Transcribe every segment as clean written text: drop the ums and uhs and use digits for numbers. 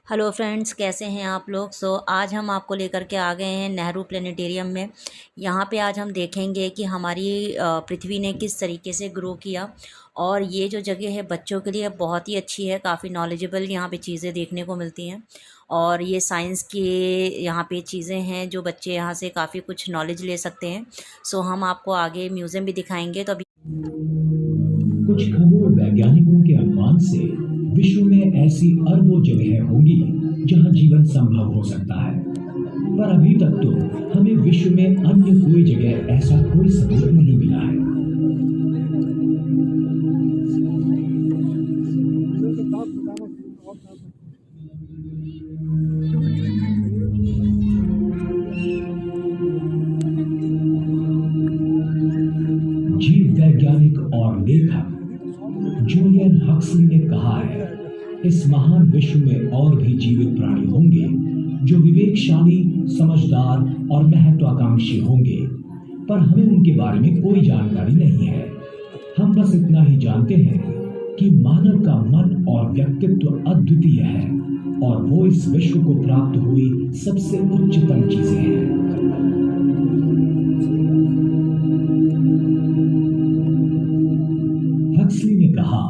Hello friends, कैसे हैं आप लोग। आज हम आपको लेकर के आ गए हैं नेहरू प्लेनेटेरियम में। यहाँ पे आज हम देखेंगे कि हमारी पृथ्वी ने किस तरीके से ग्रो किया। और ये जो जगह है बच्चों के लिए बहुत ही अच्छी है, काफ़ी नॉलेजेबल यहाँ पे चीज़ें देखने को मिलती हैं। और ये साइंस की यहाँ पे चीज़ें हैं जो बच्चे यहाँ से काफ़ी कुछ नॉलेज ले सकते हैं। हम आपको आगे म्यूज़ियम भी दिखाएंगे। तो अभी कुछ खगोल वैज्ञानिकों के अनुमान से विश्व में ऐसी अरबों जगह होंगी जहां जीवन संभव हो सकता है, पर अभी तक तो हमें विश्व में अन्य कोई जगह ऐसा कोई सबूत नहीं मिला है। जीव वैज्ञानिक और लेखक जूलियन हक्सली ने कहा है, इस महान विश्व में और भी जीवित प्राणी होंगे जो विवेकशाली, समझदार और महत्वाकांक्षी होंगे, पर हमें उनके बारे में कोई जानकारी नहीं है। हम बस इतना ही जानते हैं कि मानव का मन और व्यक्तित्व अद्वितीय है और वो इस विश्व को प्राप्त हुई सबसे उच्चतम चीजें हैं। हक्सली ने कहा,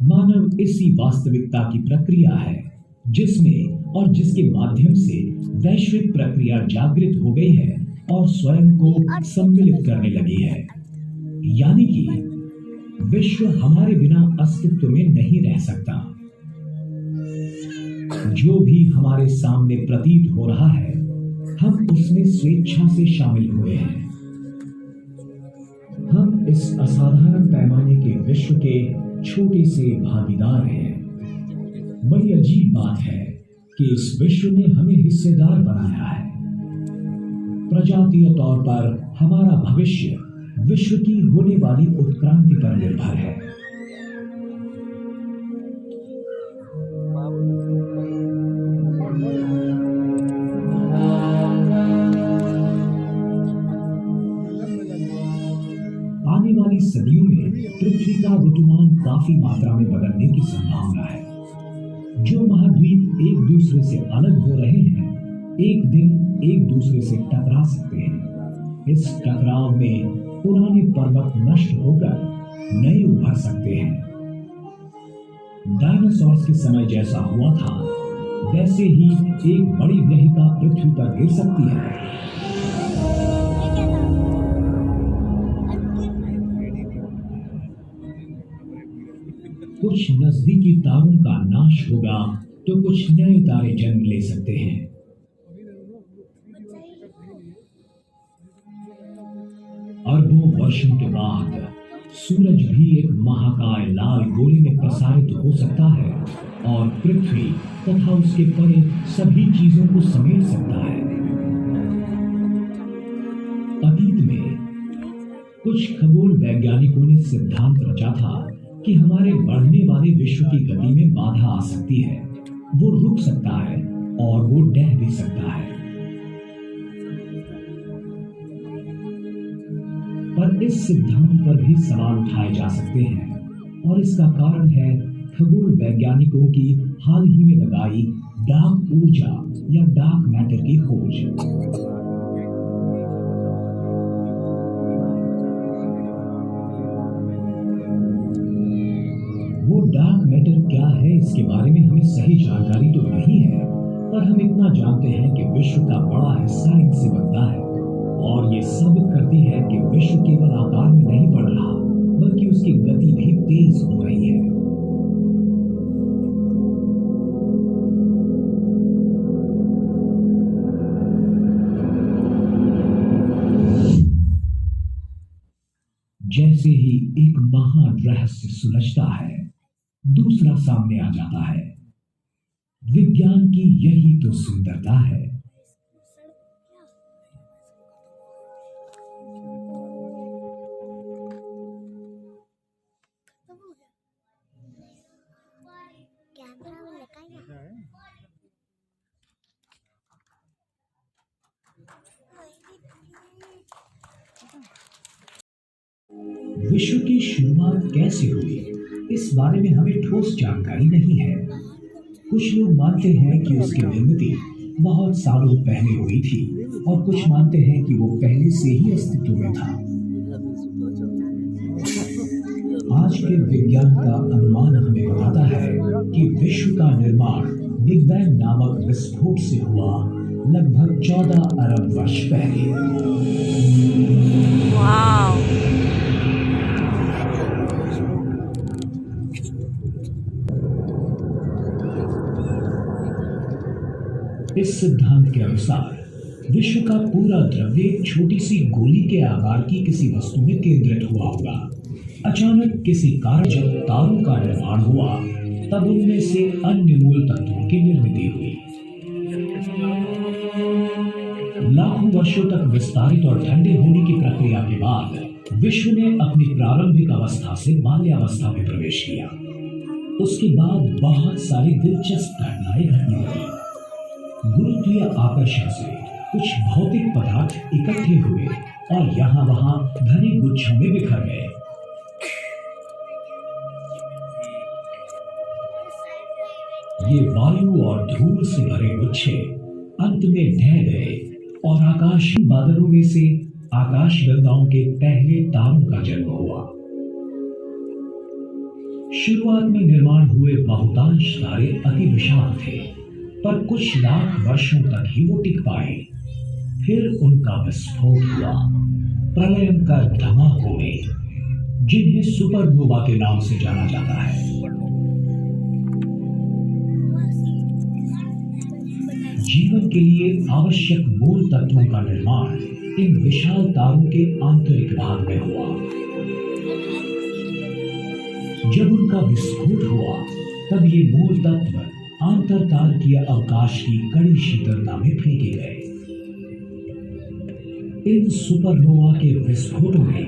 मानव इसी वास्तविकता की प्रक्रिया है जिसमें और जिसके माध्यम से वैश्विक प्रक्रिया जागृत हो गई है और स्वयं को सम्मिलित करने लगी है। यानी कि विश्व हमारे बिना अस्तित्व में नहीं रह सकता। जो भी हमारे सामने प्रतीत हो रहा है, हम उसमें स्वेच्छा से शामिल हुए हैं। हम इस असाधारण पैमाने के विश्व के छोटे से भागीदार हैं। बड़ी अजीब बात है कि इस विश्व ने हमें हिस्सेदार बनाया है। प्रजातीय तौर पर हमारा भविष्य विश्व की होने वाली उत्क्रांति पर निर्भर है। आने वाली सदियों में पृथ्वी का ऋतुमान काफी मात्रा में बदलने की संभावना है। जो महाद्वीप एक दूसरे से अलग हो रहे हैं, एक दिन एक दूसरे से टकरा सकते हैं। इस टकराव में पुराने पर्वत नष्ट होकर नए उभर सकते हैं। डायनासोर्स के समय जैसा हुआ था, वैसे ही एक बड़ी ग्रहिका पृथ्वी पर गिर सकती है। कुछ नजदीकी तारों का नाश होगा तो कुछ नए तारे जन्म ले सकते हैं। अरबों वर्षों के बाद सूरज भी एक महाकाय लाल गोले में प्रसारित हो सकता है और पृथ्वी तथा उसके परे सभी चीजों को समेट सकता है। अतीत में कुछ खगोल वैज्ञानिकों ने सिद्धांत रचा था कि हमारे बढ़ने वाले विश्व की गति में बाधा आ सकती है। वो रुक सकता है और वो डह भी सकता है। पर इस सिद्धांत पर भी सवाल उठाए जा सकते हैं और इसका कारण है खगोल वैज्ञानिकों की हाल ही में लगाई डार्क ऊर्जा या डार्क मैटर की खोज। वो डार्क मैटर क्या है, इसके बारे में हमें सही जानकारी तो नहीं है, पर हम इतना जानते हैं कि विश्व का बड़ा हिस्सा इनसे बनता है और ये साबित करती है कि विश्व केवल आकार में नहीं बढ़ रहा, बल्कि उसकी गति भी तेज हो रही है। जैसे ही एक महान रहस्य सुलझता है, दूसरा सामने आ जाता है। विज्ञान की यही तो सुंदरता है। विश्व की शुरुआत कैसे हुई, इस बारे में हमें ठोस जानकारी नहीं है। कुछ लोग मानते हैं कि उसकी निर्मिति बहुत सालों पहले हुई थी और कुछ मानते हैं कि वो पहले से ही अस्तित्व में था। आज के विज्ञान का अनुमान हमें बताता है कि विश्व का निर्माण बिग बैंग नामक विस्फोट से हुआ लगभग 14 अरब वर्ष पहले। वाव! इस सिद्धांत के अनुसार विश्व का पूरा द्रव्य एक छोटी सी गोली के आकार की किसी वस्तु में केंद्रित हुआ होगा। अचानक किसी कारण जब तारों का निर्माण हुआ तब उनमें से अन्य मूल तत्वों की निर्मिती हुई। लाखों वर्षों तक विस्तारित और ठंडे होने की प्रक्रिया के बाद विश्व ने अपनी प्रारंभिक अवस्था से बाल्यावस्था में प्रवेश किया। उसके बाद बहुत सारी दिलचस्प घटनाएं घटने लगी। गुरुत्वीय आकर्षण से कुछ भौतिक पदार्थ इकट्ठे हुए और यहाँ वहां घने गुच्छों में बिखर गए। ये वायु और धूल से भरे गुच्छे अंत में ढह गए और आकाशीय बादलों में से आकाशगंगाओं के पहले तारों का जन्म हुआ। शुरुआत में निर्माण हुए बहुतांश तारे अति विशाल थे, पर कुछ लाख वर्षों तक ही वो टिक पाए। फिर उनका विस्फोट हुआ, प्रलयंकर धमाकों में, जिन्हें सुपरनोवा के नाम से जाना जाता है। जीवन के लिए आवश्यक मूल तत्वों का निर्माण इन विशाल तारों के आंतरिक भाग में हुआ। जब उनका विस्फोट हुआ तब ये मूल तत्व आंतरतारकीय अवकाश की कड़ी शीतलता में फेंके गए। इन सुपरनोवा के विस्फोटों ने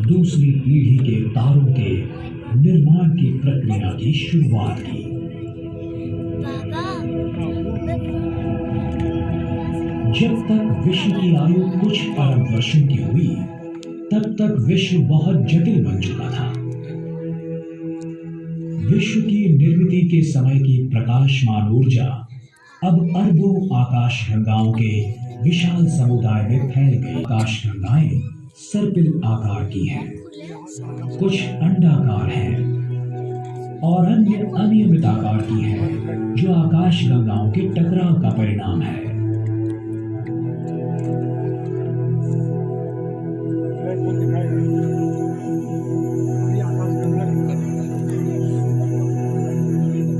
दूसरी पीढ़ी के तारों के निर्माण की प्रक्रिया की शुरुआत की। जब तक विश्व की आयु कुछ अरब वर्षों की हुई तब तक विश्व बहुत जटिल बन चुका था। विश्व की निर्मिती के समय की प्रकाशमान ऊर्जा अब अरबों आकाशगंगाओं के विशाल समुदाय में फैल गई। आकाशगंगाएं सर्पिल आकार की हैं, कुछ अंडाकार हैं और अन्य अनियमित आकार की हैं, जो आकाशगंगाओं के टकराव का परिणाम है।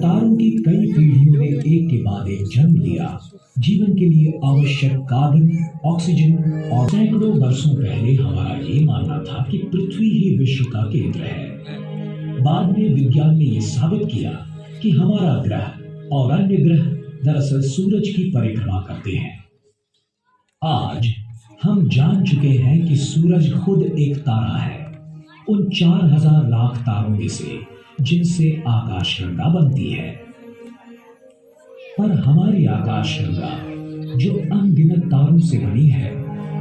तारों की कई पीढ़ियों ने एक के बाद एक जन्म लिया। जीवन के लिए आवश्यक कार्बन, ऑक्सीजन और सैकड़ों वर्षों पहले हमारा ये मानना था कि पृथ्वी ही विश्व का केंद्र है। बाद में विज्ञान ने यह साबित किया कि हमारा ग्रह और अन्य ग्रह दरअसल सूरज की परिक्रमा करते हैं। आज हम जान चुके हैं कि सूरज खुद एक तारा है, उन 4000 लाख तारों में से जिनसे आकाशगंगा बनती है। पर हमारी आकाशगंगा जो अनगिनत तारों से बनी है,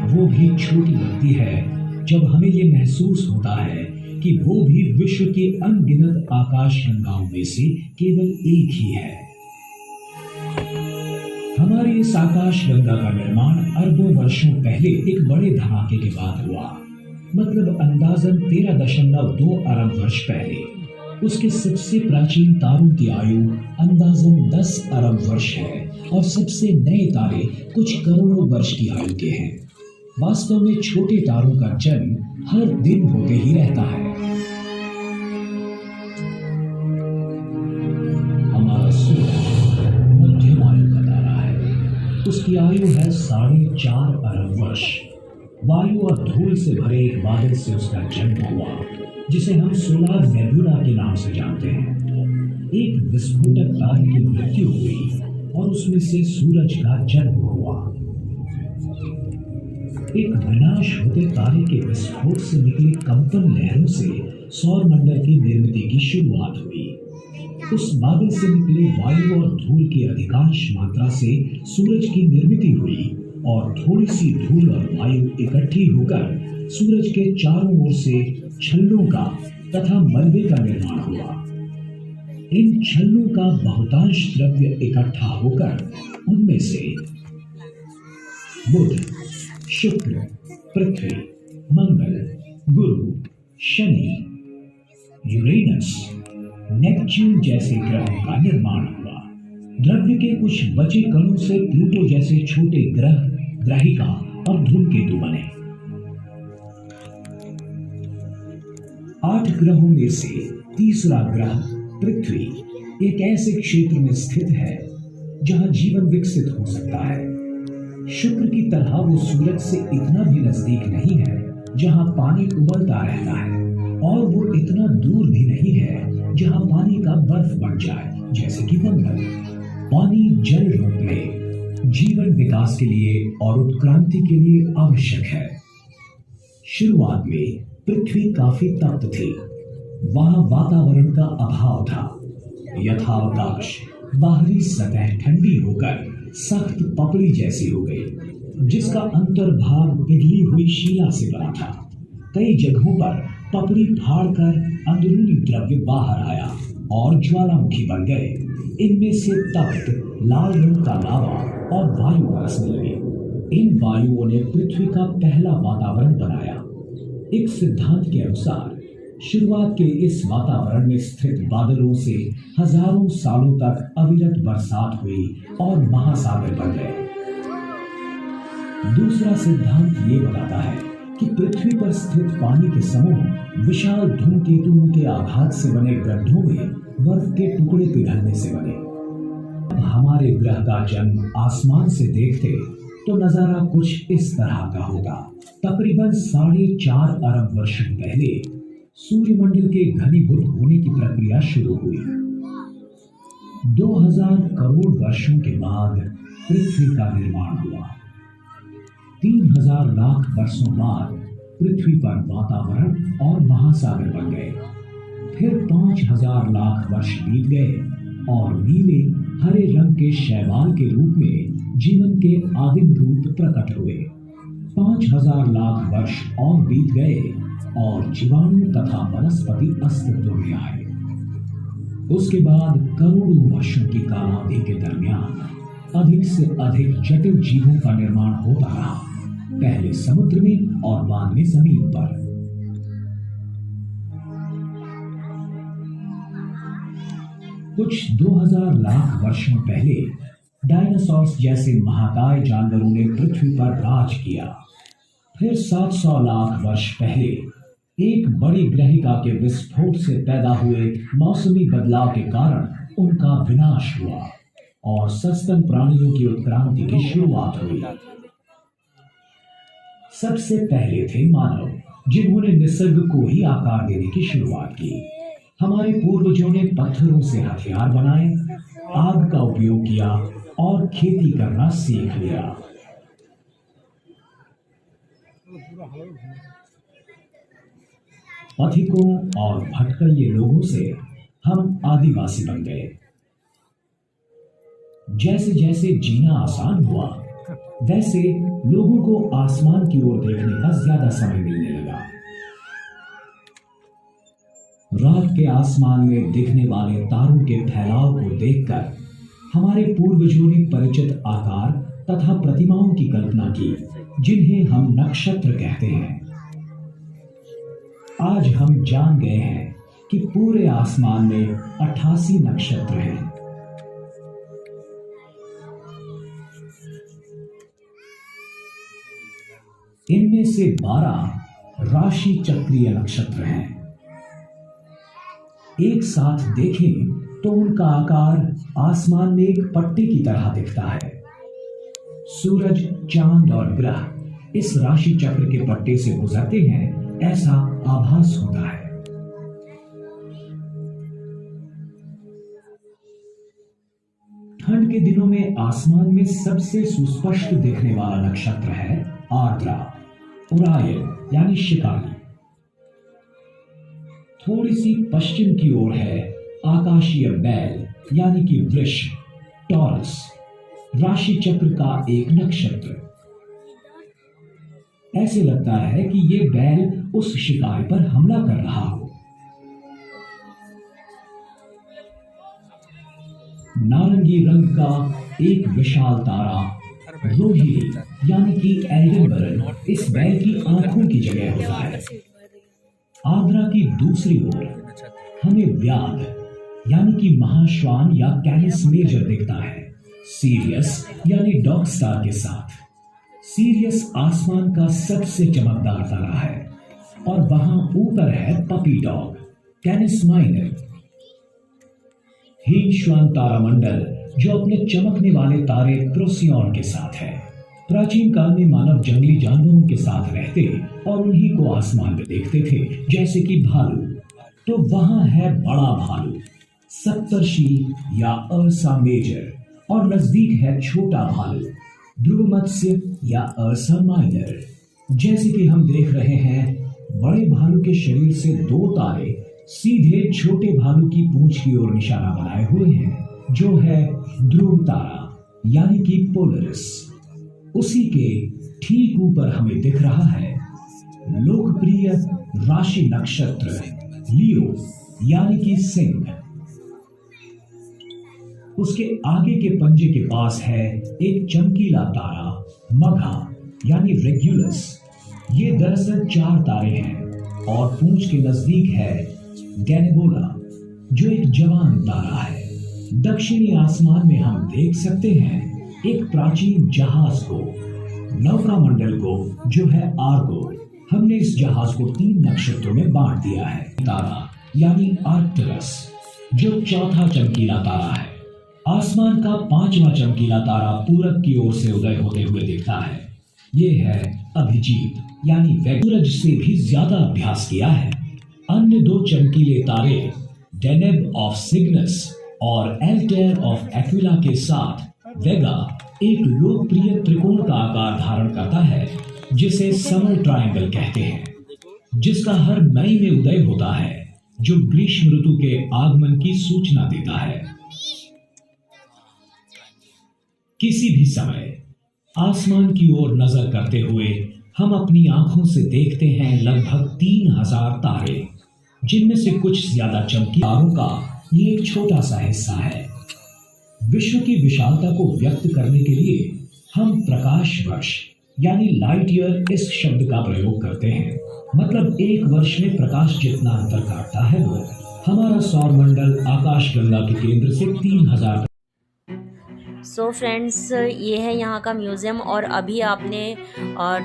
वो भी छोटी लगती है जब हमें ये महसूस होता है कि वो भी विश्व के अनगिनत आकाशगंगाओं में से केवल एक ही है। हमारी इस आकाशगंगा का निर्माण अरबों वर्षों पहले एक बड़े धमाके के बाद हुआ। मतलब अंदाजन 13.2 अरब वर्ष पहले। उसके सबसे प्राचीन तारों की आयु अंदाजन 10 अरब वर्ष है और सबसे नए तारे कुछ करोड़ों वर्ष की आयु के हैं। वास्तव में छोटे तारों का जन्म हर दिन होते ही रहता है। हमारा सूरज मध्यम आयु का तारा है। उसकी आयु है 4.5 अरब वर्ष। वायु और धूल से भरे एक बादल से उसका जन्म हुआ, जिसे हम सोलार नेबुला के नाम से जानते हैं। एक विस्फोटक तारे की मृत्यु हुई और उसमें से सूरज का जन्म हुआ। एक विनाश होते तारे के विस्फोट से निकली कंपन लहरों से सौर मंडल की निर्मिती की शुरुआत हुई। उस बादल से निकली वायु और धूल की अधिकांश मात्रा से सूरज की निर्मिती हुई और थोड़ी सी धूल और वायु इकट्ठी होकर सूरज के चारों ओर से छल्लों का तथा मलबे का निर्माण हुआ। इन छल्लों का बहुतांश द्रव्य इकट्ठा होकर उनमें से बुध, शुक्र, पृथ्वी, मंगल, गुरु, शनि, यूरेनस, नेपच्यून जैसे ग्रहों का निर्माण हुआ। द्रव्य के कुछ बचे कणों से प्लूटो जैसे छोटे ग्रह, ग्रहिका और धूमकेतु बने। 8 ग्रहों में से तीसरा ग्रह पृथ्वी एक ऐसे क्षेत्र में स्थित है जहां जीवन विकसित हो सकता है। शुक्र की तरह वो सूरज से इतना भी नजदीक नहीं है जहां पानी उबलता रहता है, और वो इतना दूर भी नहीं है जहां पानी का बर्फ बन जाए, जैसे कि मंगल। पानी जल रूप में जीवन विकास के लिए और उत्क्रांति के लिए आवश्यक है। शुरुआत में पृथ्वी काफी तप्त थी। वहां वातावरण का अभाव था। यथावकाश बाहरी सतह ठंडी होकर सख्त पपड़ी जैसी हो गई, जिसका अंतर्भाग पिघली हुई शिला से बना था। कई जगहों पर पपड़ी फाड़कर अंदरूनी द्रव्य बाहर आया और ज्वालामुखी बन गए। इनमें से तप्त लाल रंग का लावा और वायु बरसने लगे। इन वायुओं ने पृथ्वी का पहला वातावरण बनाया। एक सिद्धांत के अनुसार शुरुआत के इस वातावरण में स्थित बादलों से हजारों सालों तक अविरत बरसात हुई और महासागर बन गए। दूसरा सिद्धांत ये बताता है कि पृथ्वी पर स्थित पानी के समूह विशाल धूमकेतुओं के आघात से बने गड्ढों में बर्फ के टुकड़े पिघलने से बने। हमारे ग्रह का जन्म आसमान से देखते तो नजारा कुछ इस तरह का होगा। तकरीबन 4.5 अरब वर्षों पहले सूर्यमंडल के घनीभूत होने की प्रक्रिया शुरू हुई। 2000 करोड़ वर्षों के बाद पृथ्वी का निर्माण हुआ। 3000 लाख वर्षों बाद पृथ्वी पर वातावरण और महासागर बन गए। फिर 5000 लाख वर्ष बीत गए और नीले हरे रंग के शैवाल के रूप में जीवन के आदिम रूप प्रकट हुए। 5000 लाख वर्ष और बीत गए और जीवाणु तथा वनस्पति अस्तित्व में आए। उसके बाद करोड़ों वर्षों की कालावधि के दरमियान अधिक से अधिक जटिल जीवों का निर्माण होता रहा, पहले समुद्र में और बाद में जमीन पर। कुछ 2000 लाख वर्षों पहले डायनासोर्स जैसे महाकाय जानवरों ने पृथ्वी पर राज किया। फिर 700 लाख वर्ष पहले एक बड़ी ग्रहिका के विस्फोट से पैदा हुए मौसमी बदलाव के कारण उनका विनाश हुआ और सस्तन प्राणियों की उत्क्रांति की शुरुआत हुई। सबसे पहले थे मानव, जिन्होंने निसर्ग को ही आकार देने की शुरुआत की। हमारे पूर्वजों ने पत्थरों से हथियार बनाए, आग का उपयोग किया और खेती करना सीख लिया। पथिकों और भटकइये लोगों से हम आदिवासी बन गए। जैसे जैसे जीना आसान हुआ, वैसे लोगों को आसमान की ओर देखने का ज्यादा समय मिलने लगा। रात के आसमान में दिखने वाले तारों के फैलाव को देखकर हमारे पूर्वजों ने परिचित आकार तथा प्रतिमाओं की कल्पना की, जिन्हें हम नक्षत्र कहते हैं। आज हम जान गए हैं कि पूरे आसमान में 88 नक्षत्र हैं। इनमें से 12 राशि चक्रीय नक्षत्र हैं। एक साथ देखें तो उनका आकार आसमान में एक पट्टी की तरह दिखता है। सूरज, चांद और ग्रह इस राशि चक्र के पट्टे से गुजरते हैं, ऐसा आभास होता है। ठंड के दिनों में आसमान में सबसे सुस्पष्ट दिखने वाला नक्षत्र है आर्द्रा, ओरायन यानी शिकारी। थोड़ी सी पश्चिम की ओर है आकाशीय बैल यानी कि वृष, टॉरस, राशि चक्र का एक नक्षत्र। ऐसे लगता है कि ये बैल उस शिकार पर हमला कर रहा हो। नारंगी रंग का एक विशाल तारा रोहिणी यानी कि एल्डेबरन इस बैल की आंखों की जगह होता है। आद्रा की दूसरी ओर हमें व्याध यानी कि महाश्वान या कैनिस मेजर दिखता है, सीरियस यानी डॉग स्टार के साथ। सीरियस आसमान का सबसे चमकदार तारा है और वहां ऊपर है पपी डॉग कैनिस माइनर। हीन श्वान तारामंडल जो अपने चमकने वाले तारे प्रोसियन के साथ है। प्राचीन काल में मानव जंगली जानवरों के साथ रहते और उन्हीं को आसमान में देखते थे, जैसे कि भालू। तो वहां है बड़ा भालू सप्तर्षि या अर्सा मेजर, और नजदीक है छोटा भालू ध्रुवमत्स्य या अर्सा माइनर। जैसे कि हम देख रहे हैं, बड़े भालू के शरीर से दो तारे सीधे छोटे भालू की पूंछ की ओर निशाना बनाए हुए हैं, जो है ध्रुव तारा यानी कि पोलरिस। उसी के ठीक ऊपर हमें दिख रहा है लोकप्रिय राशि नक्षत्र लियो यानी कि सिंह। उसके आगे के पंजे के पास है एक चमकीला तारा मघा यानी रेगुलस। ये दरअसल 4 तारे हैं और पूंछ के नजदीक है डेनेबोला जो एक जवान तारा है। दक्षिणी आसमान में हम देख सकते हैं एक प्राचीन जहाज को, नौका मंडल को, जो है आर्गो। हमने इस जहाज को 3 नक्षत्रों में बांट दिया है। तारा यानी आर्कटरस जो चौथा चमकीला तारा है। आसमान का 5वां चमकीला तारा पूरब की ओर से उदय होते हुए दिखता है। ये है अभिजीत यानी सूरज से भी ज्यादा अभ्यास किया है। अन्य 2 चमकीले तारे डेनेब ऑफ सिग्नस और एल्टेयर ऑफ एक्विला के साथ वेगा एक लोकप्रिय त्रिकोण का आकार धारण करता है, जिसे समर ट्रायंगल कहते हैं, जिसका हर मई में उदय होता है, जो ग्रीष्म ऋतु के आगमन की सूचना देता है। किसी भी समय आसमान की ओर नजर करते हुए हम अपनी आंखों से देखते हैं लगभग 3000 तारे, जिनमें से कुछ ज्यादा चमकीले तारों का ये एक छोटा सा हिस्सा है। विश्व की विशालता को व्यक्त करने के लिए हम प्रकाश वर्ष यानी लाइट ईयर इस शब्द का प्रयोग करते हैं। मतलब एक वर्ष में प्रकाश जितना अंतर काटता है वो। हमारा सौरमंडल आकाशगंगा के केंद्र से 3000। सो फ्रेंड्स, ये है यहाँ का म्यूज़ियम। और अभी आपने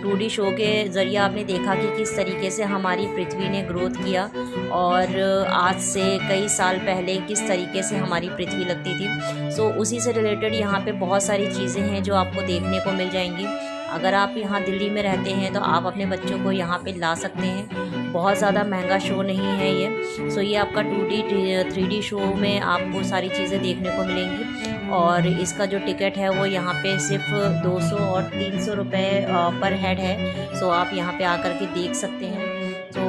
2D शो के ज़रिए आपने देखा कि किस तरीके से हमारी पृथ्वी ने ग्रोथ किया और आज से कई साल पहले किस तरीके से हमारी पृथ्वी लगती थी। सो उसी से रिलेटेड यहाँ पे बहुत सारी चीज़ें हैं जो आपको देखने को मिल जाएंगी। अगर आप यहाँ दिल्ली में रहते हैं तो आप अपने बच्चों को यहाँ पे ला सकते हैं। बहुत ज़्यादा महंगा शो नहीं है ये। सो ये आपका 2D 3D शो में आपको सारी चीज़ें देखने को मिलेंगी। और इसका जो टिकट है वो यहाँ पे सिर्फ 200 और 300 रुपये पर हेड है। सो आप यहाँ पे आकर के देख सकते हैं। तो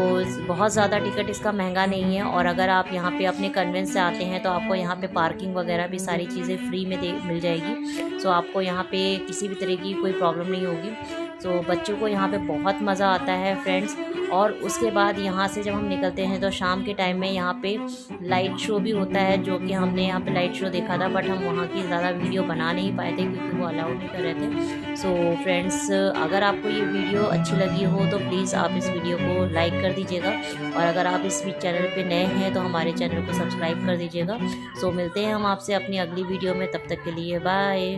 बहुत ज़्यादा टिकट इसका महंगा नहीं है। और अगर आप यहाँ पे अपने कन्वेंस से आते हैं तो आपको यहाँ पे पार्किंग वगैरह भी सारी चीज़ें फ्री में मिल जाएगी। सो आपको यहाँ पे किसी भी तरह की कोई प्रॉब्लम नहीं होगी। तो बच्चों को यहाँ पे बहुत मज़ा आता है फ्रेंड्स। और उसके बाद यहाँ से जब हम निकलते हैं तो शाम के टाइम में यहाँ पे लाइट शो भी होता है, जो कि हमने यहाँ पे लाइट शो देखा था, बट हम वहाँ की ज़्यादा वीडियो बना नहीं पाए थे क्योंकि वो अलाउड नहीं कर रहे थे। सो फ्रेंड्स, अगर आपको ये वीडियो अच्छी लगी हो तो प्लीज़ आप इस वीडियो को लाइक कर दीजिएगा। और अगर आप इस चैनल पर नए हैं तो हमारे चैनल को सब्सक्राइब कर दीजिएगा। सो मिलते हैं हम आपसे अपनी अगली वीडियो में, तब तक के लिए बाय।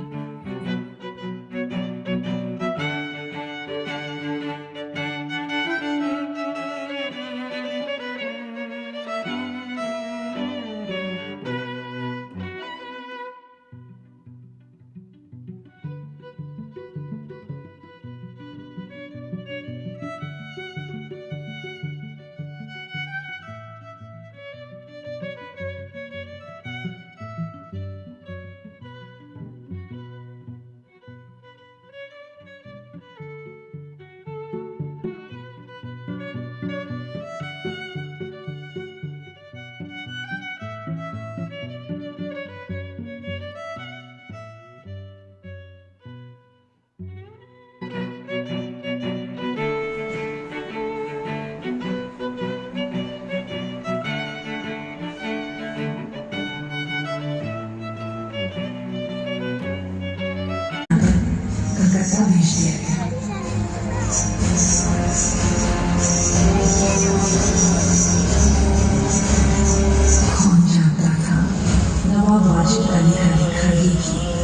कलकत्ता भेज दिया गया। कौन जानता था नवाब वाजिद अली का लिखा ये गीत